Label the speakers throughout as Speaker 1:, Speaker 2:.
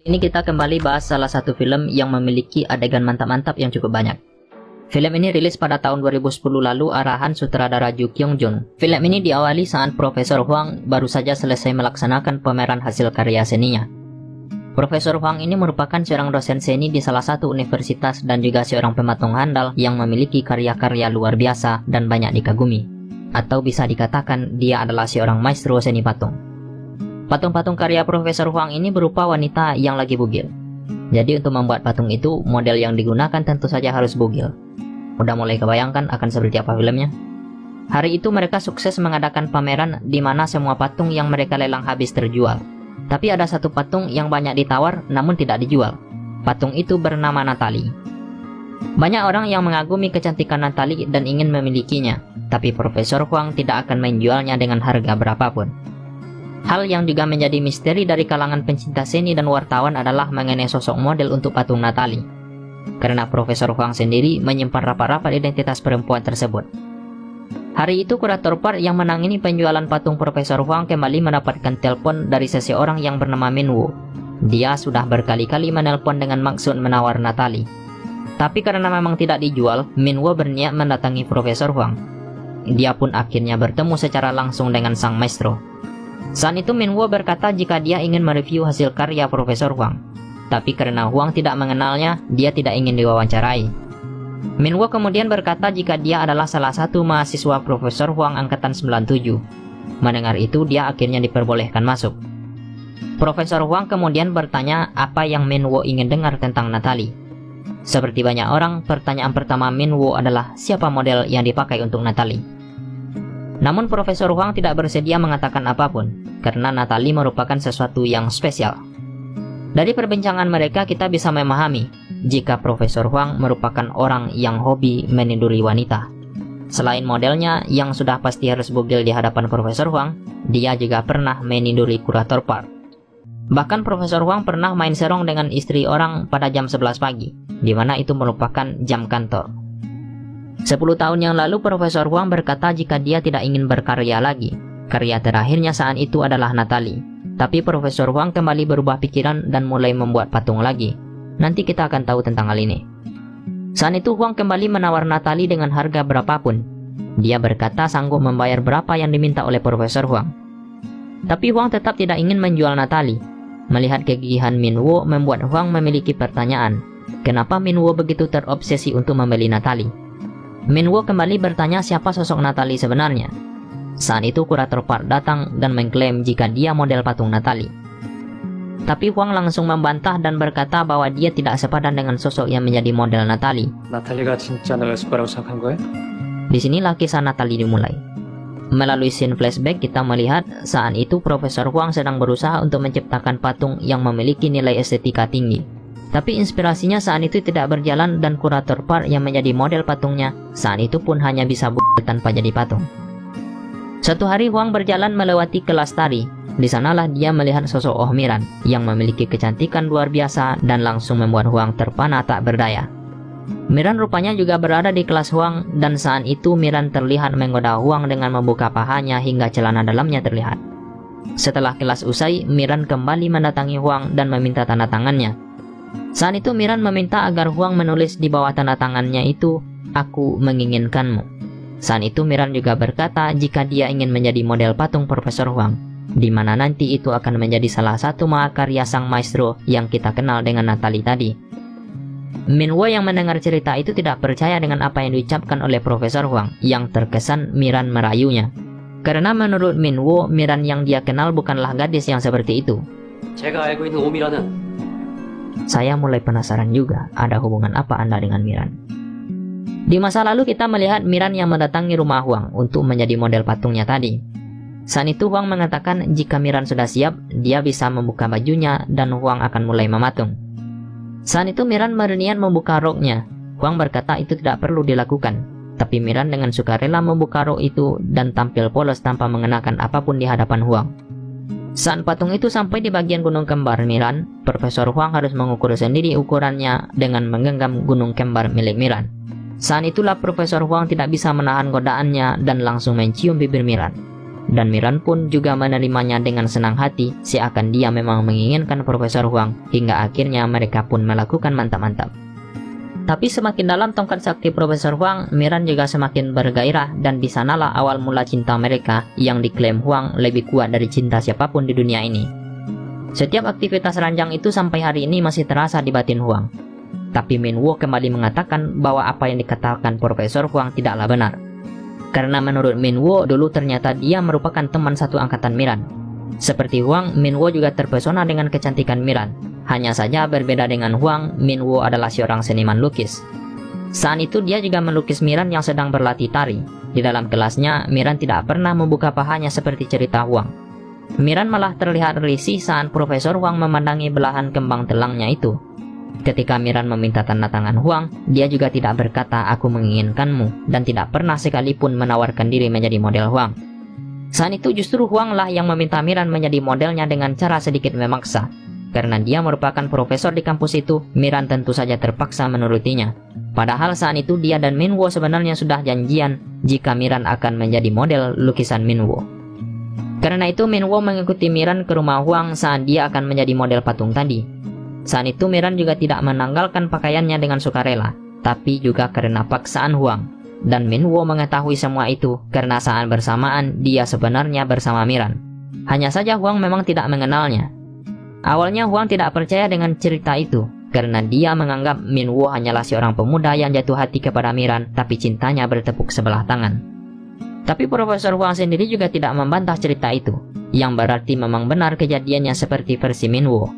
Speaker 1: Ini kita kembali bahas salah satu film yang memiliki adegan mantap-mantap yang cukup banyak. Film ini rilis pada tahun 2010 lalu arahan sutradara Ju Kyung-jun. Film ini diawali saat Profesor Huang baru saja selesai melaksanakan pameran hasil karya seninya. Profesor Huang ini merupakan seorang dosen seni di salah satu universitas dan juga seorang pematung handal yang memiliki karya-karya luar biasa dan banyak dikagumi. Atau bisa dikatakan dia adalah seorang maestro seni patung. Patung-patung karya Profesor Huang ini berupa wanita yang lagi bugil. Jadi untuk membuat patung itu, model yang digunakan tentu saja harus bugil. Udah mulai kebayangkan akan seperti apa filmnya? Hari itu mereka sukses mengadakan pameran di mana semua patung yang mereka lelang habis terjual. Tapi ada satu patung yang banyak ditawar namun tidak dijual. Patung itu bernama Natalie. Banyak orang yang mengagumi kecantikan Natalie dan ingin memilikinya. Tapi Profesor Huang tidak akan menjualnya dengan harga berapapun. Hal yang juga menjadi misteri dari kalangan pencinta seni dan wartawan adalah mengenai sosok model untuk patung Natalie. Karena Profesor Huang sendiri menyimpan rapat-rapat identitas perempuan tersebut. Hari itu kurator Park yang menangani penjualan patung Profesor Huang kembali mendapatkan telepon dari seseorang yang bernama Min Woo. Dia sudah berkali-kali menelpon dengan maksud menawar Natalie. Tapi karena memang tidak dijual, Min Woo berniat mendatangi Profesor Huang. Dia pun akhirnya bertemu secara langsung dengan sang maestro. Saat itu Min Woo berkata jika dia ingin mereview hasil karya Profesor Huang. Tapi karena Huang tidak mengenalnya, dia tidak ingin diwawancarai. Min Woo kemudian berkata jika dia adalah salah satu mahasiswa Profesor Huang angkatan 97. Mendengar itu, dia akhirnya diperbolehkan masuk. Profesor Huang kemudian bertanya apa yang Min Woo ingin dengar tentang Natalie. Seperti banyak orang, pertanyaan pertama Min Woo adalah siapa model yang dipakai untuk Natalie. Namun Profesor Huang tidak bersedia mengatakan apapun, karena Natalie merupakan sesuatu yang spesial. Dari perbincangan mereka kita bisa memahami, jika Profesor Huang merupakan orang yang hobi meniduri wanita. Selain modelnya yang sudah pasti harus bugil di hadapan Profesor Huang, dia juga pernah meniduri kurator Park. Bahkan Profesor Huang pernah main serong dengan istri orang pada jam 11 pagi, di mana itu merupakan jam kantor. 10 tahun yang lalu Profesor Huang berkata jika dia tidak ingin berkarya lagi. Karya terakhirnya saat itu adalah Natalie. Tapi Profesor Huang kembali berubah pikiran dan mulai membuat patung lagi. Nanti kita akan tahu tentang hal ini. Saat itu Huang kembali menawar Natalie dengan harga berapapun. Dia berkata sanggup membayar berapa yang diminta oleh Profesor Huang. Tapi Huang tetap tidak ingin menjual Natalie. Melihat kegigihan Min Woo membuat Huang memiliki pertanyaan. Kenapa Min Woo begitu terobsesi untuk membeli Natalie? Min Woo kembali bertanya siapa sosok Natalie sebenarnya. Saat itu kurator Park datang dan mengklaim jika dia model patung Natalie. Tapi Huang langsung membantah dan berkata bahwa dia tidak sepadan dengan sosok yang menjadi model Natalie.
Speaker 2: 나탈리가 진짜 너 여자라고 생각한 거야?
Speaker 1: Disinilah kisah Natalie dimulai. Melalui scene flashback kita melihat saat itu Profesor Huang sedang berusaha untuk menciptakan patung yang memiliki nilai estetika tinggi. Tapi inspirasinya saat itu tidak berjalan dan kurator Park yang menjadi model patungnya saat itu pun hanya bisa tanpa jadi patung. Suatu hari Huang berjalan melewati kelas tari. Di sanalah dia melihat sosok Oh Miran yang memiliki kecantikan luar biasa dan langsung membuat Huang terpana tak berdaya. Miran rupanya juga berada di kelas Huang dan saat itu Miran terlihat menggoda Huang dengan membuka pahanya hingga celana dalamnya terlihat. Setelah kelas usai, Miran kembali mendatangi Huang dan meminta tanda tangannya. Saat itu Miran meminta agar Huang menulis di bawah tanda tangannya itu, "Aku menginginkanmu." Saat itu Miran juga berkata jika dia ingin menjadi model patung Profesor Huang, di mana nanti itu akan menjadi salah satu mahakarya sang maestro yang kita kenal dengan Natalie tadi. Min Woo yang mendengar cerita itu tidak percaya dengan apa yang diucapkan oleh Profesor Huang, yang terkesan Miran merayunya. Karena menurut Min Woo, Miran yang dia kenal bukanlah gadis yang seperti itu.
Speaker 2: 제가 알고 있는 오미라는
Speaker 1: Saya mulai penasaran juga, ada hubungan apa Anda dengan Miran? Di masa lalu kita melihat Miran yang mendatangi rumah Huang untuk menjadi model patungnya tadi. Saat itu Huang mengatakan jika Miran sudah siap, dia bisa membuka bajunya dan Huang akan mulai mematung. Saat itu Miran berniat membuka roknya. Huang berkata itu tidak perlu dilakukan. Tapi Miran dengan sukarela membuka rok itu dan tampil polos tanpa mengenakan apapun di hadapan Huang. Saat patung itu sampai di bagian gunung kembar Miran, Profesor Huang harus mengukur sendiri ukurannya dengan menggenggam gunung kembar milik Miran. Saat itulah Profesor Huang tidak bisa menahan godaannya dan langsung mencium bibir Miran. Dan Miran pun juga menerimanya dengan senang hati, seakan dia memang menginginkan Profesor Huang, hingga akhirnya mereka pun melakukan mantap-mantap. Tapi semakin dalam tongkat sakti Profesor Huang, Miran juga semakin bergairah, dan di sanalah awal mula cinta mereka yang diklaim Huang lebih kuat dari cinta siapapun di dunia ini. Setiap aktivitas ranjang itu sampai hari ini masih terasa di batin Huang. Tapi Minwo kembali mengatakan bahwa apa yang dikatakan Profesor Huang tidaklah benar. Karena menurut Minwo, dulu ternyata dia merupakan teman satu angkatan Miran. Seperti Huang, Minwo juga terpesona dengan kecantikan Miran. Hanya saja berbeda dengan Huang, Minwo adalah seorang seniman lukis. Saat itu dia juga melukis Miran yang sedang berlatih tari. Di dalam kelasnya, Miran tidak pernah membuka pahanya seperti cerita Huang. Miran malah terlihat risih saat Profesor Huang memandangi belahan kembang telangnya itu. Ketika Miran meminta tanda tangan Huang, dia juga tidak berkata aku menginginkanmu, dan tidak pernah sekalipun menawarkan diri menjadi model Huang. Saat itu justru Huang lah yang meminta Miran menjadi modelnya dengan cara sedikit memaksa. Karena dia merupakan profesor di kampus itu, Miran tentu saja terpaksa menurutinya. Padahal saat itu dia dan Minwo sebenarnya sudah janjian jika Miran akan menjadi model lukisan Minwo. Karena itu Minwo mengikuti Miran ke rumah Huang saat dia akan menjadi model patung tadi. Saat itu Miran juga tidak menanggalkan pakaiannya dengan sukarela, tapi juga karena paksaan Huang. Dan Minwo mengetahui semua itu karena saat bersamaan dia sebenarnya bersama Miran. Hanya saja Huang memang tidak mengenalnya. Awalnya Huang tidak percaya dengan cerita itu, karena dia menganggap Minwo hanyalah seorang pemuda yang jatuh hati kepada Miran, tapi cintanya bertepuk sebelah tangan. Tapi Profesor Huang sendiri juga tidak membantah cerita itu, yang berarti memang benar kejadiannya seperti versi Minwo.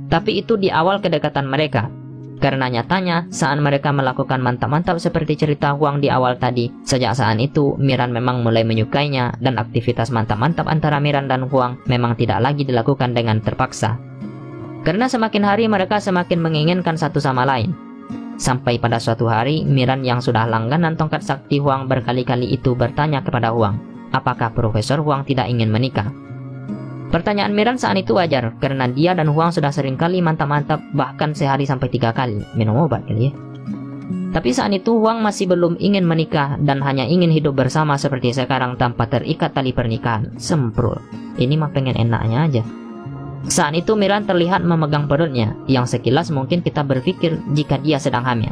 Speaker 1: Tapi itu di awal kedekatan mereka, karena nyatanya saat mereka melakukan mantap-mantap seperti cerita Huang di awal tadi, sejak saat itu Miran memang mulai menyukainya, dan aktivitas mantap-mantap antara Miran dan Huang memang tidak lagi dilakukan dengan terpaksa. Karena semakin hari mereka semakin menginginkan satu sama lain. Sampai pada suatu hari, Miran yang sudah langganan tongkat sakti Huang berkali-kali itu bertanya kepada Huang, apakah Profesor Huang tidak ingin menikah? Pertanyaan Miran saat itu wajar, karena dia dan Huang sudah sering kali mantap-mantap, bahkan sehari sampai 3 kali. Minum obat kali ya. Tapi saat itu Huang masih belum ingin menikah, dan hanya ingin hidup bersama seperti sekarang tanpa terikat tali pernikahan. Semprul. Ini mah pengen enaknya aja. Saat itu Miran terlihat memegang perutnya, yang sekilas mungkin kita berpikir jika dia sedang hamil.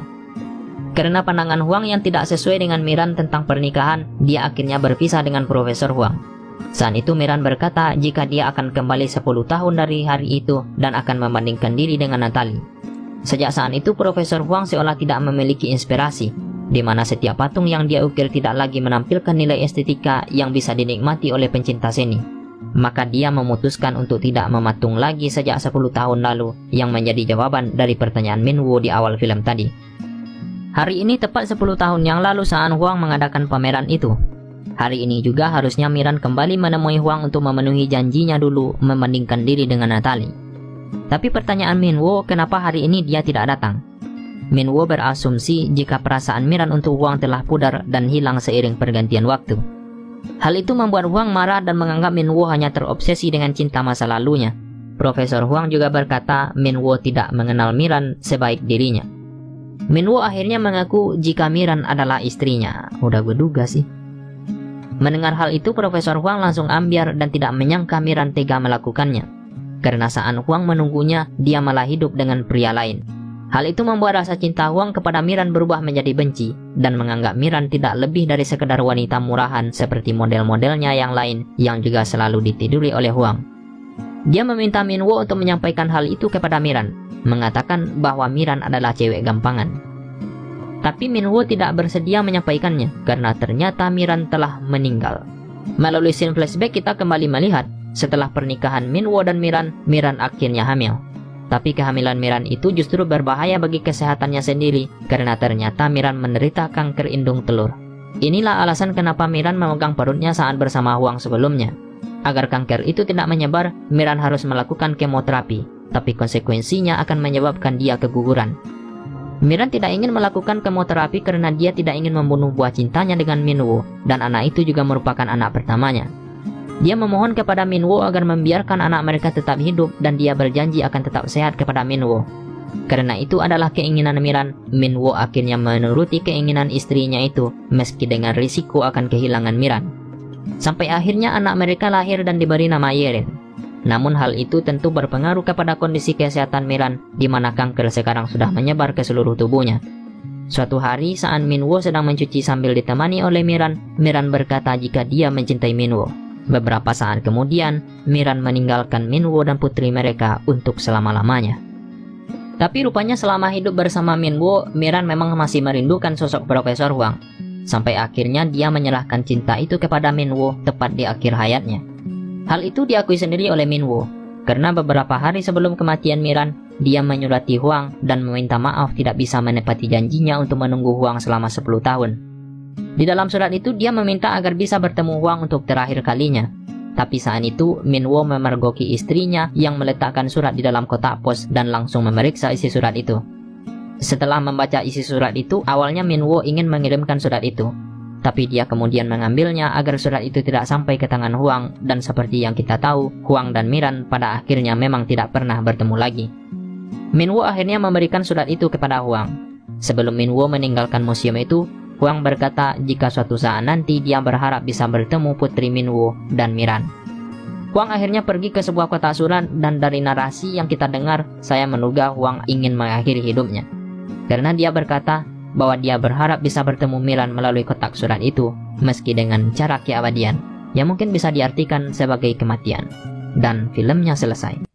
Speaker 1: Karena pandangan Huang yang tidak sesuai dengan Miran tentang pernikahan, dia akhirnya berpisah dengan Profesor Huang. Saat itu Miran berkata jika dia akan kembali 10 tahun dari hari itu dan akan membandingkan diri dengan Natalie. Sejak saat itu Profesor Huang seolah tidak memiliki inspirasi, di mana setiap patung yang dia ukir tidak lagi menampilkan nilai estetika yang bisa dinikmati oleh pencinta seni. Maka dia memutuskan untuk tidak mematung lagi sejak 10 tahun lalu, yang menjadi jawaban dari pertanyaan Minwo di awal film tadi. Hari ini tepat 10 tahun yang lalu saat Huang mengadakan pameran itu. Hari ini juga harusnya Miran kembali menemui Huang untuk memenuhi janjinya dulu membandingkan diri dengan Natalie. Tapi pertanyaan Minwo, kenapa hari ini dia tidak datang? Minwo berasumsi jika perasaan Miran untuk Huang telah pudar dan hilang seiring pergantian waktu. Hal itu membuat Huang marah dan menganggap Minwo hanya terobsesi dengan cinta masa lalunya. Profesor Huang juga berkata Minwo tidak mengenal Miran sebaik dirinya. Minwo akhirnya mengaku jika Miran adalah istrinya. Udah gue duga sih. Mendengar hal itu, Profesor Huang langsung ambyar dan tidak menyangka Miran tega melakukannya. Karena saat Huang menunggunya, dia malah hidup dengan pria lain. Hal itu membuat rasa cinta Huang kepada Miran berubah menjadi benci, dan menganggap Miran tidak lebih dari sekedar wanita murahan seperti model-modelnya yang lain yang juga selalu ditiduri oleh Huang. Dia meminta Minwo untuk menyampaikan hal itu kepada Miran, mengatakan bahwa Miran adalah cewek gampangan. Tapi Minwo tidak bersedia menyampaikannya, karena ternyata Miran telah meninggal. Melalui scene flashback kita kembali melihat, setelah pernikahan Minwo dan Miran, Miran akhirnya hamil. Tapi kehamilan Miran itu justru berbahaya bagi kesehatannya sendiri, karena ternyata Miran menderita kanker indung telur. Inilah alasan kenapa Miran memegang perutnya saat bersama Huang sebelumnya. Agar kanker itu tidak menyebar, Miran harus melakukan kemoterapi, tapi konsekuensinya akan menyebabkan dia keguguran. Miran tidak ingin melakukan kemoterapi karena dia tidak ingin membunuh buah cintanya dengan Minwo, dan anak itu juga merupakan anak pertamanya. Dia memohon kepada Minwo agar membiarkan anak mereka tetap hidup, dan dia berjanji akan tetap sehat kepada Minwo. Karena itu adalah keinginan Miran, Minwo akhirnya menuruti keinginan istrinya itu, meski dengan risiko akan kehilangan Miran. Sampai akhirnya anak mereka lahir dan diberi nama Yerin. Namun hal itu tentu berpengaruh kepada kondisi kesehatan Miran, di mana kanker sekarang sudah menyebar ke seluruh tubuhnya. Suatu hari saat Minwo sedang mencuci sambil ditemani oleh Miran, Miran berkata jika dia mencintai Minwo. Beberapa saat kemudian, Miran meninggalkan Minwo dan putri mereka untuk selama-lamanya. Tapi rupanya selama hidup bersama Minwo, Miran memang masih merindukan sosok Profesor Huang. Sampai akhirnya dia menyerahkan cinta itu kepada Minwo tepat di akhir hayatnya. Hal itu diakui sendiri oleh Minwo, karena beberapa hari sebelum kematian Miran, dia menyurati Huang dan meminta maaf tidak bisa menepati janjinya untuk menunggu Huang selama 10 tahun. Di dalam surat itu dia meminta agar bisa bertemu Huang untuk terakhir kalinya. Tapi saat itu Minwo memergoki istrinya yang meletakkan surat di dalam kotak pos dan langsung memeriksa isi surat itu. Setelah membaca isi surat itu, awalnya Minwo ingin mengirimkan surat itu. Tapi dia kemudian mengambilnya agar surat itu tidak sampai ke tangan Huang, dan seperti yang kita tahu, Huang dan Miran pada akhirnya memang tidak pernah bertemu lagi. Minwo akhirnya memberikan surat itu kepada Huang. Sebelum Minwo meninggalkan museum itu, Huang berkata jika suatu saat nanti dia berharap bisa bertemu putri Minwo dan Miran. Huang akhirnya pergi ke sebuah kotak surat, dan dari narasi yang kita dengar, saya menduga Huang ingin mengakhiri hidupnya. Karena dia berkata bahwa dia berharap bisa bertemu Miran melalui kotak surat itu, meski dengan cara keabadian, yang mungkin bisa diartikan sebagai kematian. Dan filmnya selesai.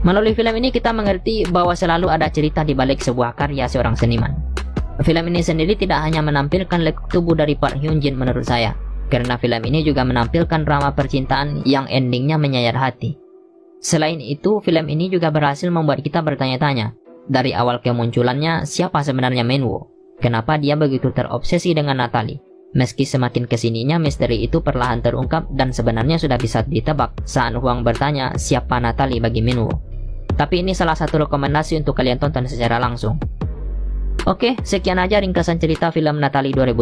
Speaker 1: Melalui film ini kita mengerti bahwa selalu ada cerita di balik sebuah karya seorang seniman. Film ini sendiri tidak hanya menampilkan lekuk tubuh dari Park Hyun Jin menurut saya, karena film ini juga menampilkan drama percintaan yang endingnya menyayat hati. Selain itu, film ini juga berhasil membuat kita bertanya-tanya, dari awal kemunculannya, siapa sebenarnya Minwo? Kenapa dia begitu terobsesi dengan Natalie? Meski semakin kesininya misteri itu perlahan terungkap dan sebenarnya sudah bisa ditebak saat Huang bertanya siapa Natalie bagi Minwo. Tapi ini salah satu rekomendasi untuk kalian tonton secara langsung. Oke, sekian aja ringkasan cerita film Natalie 2009.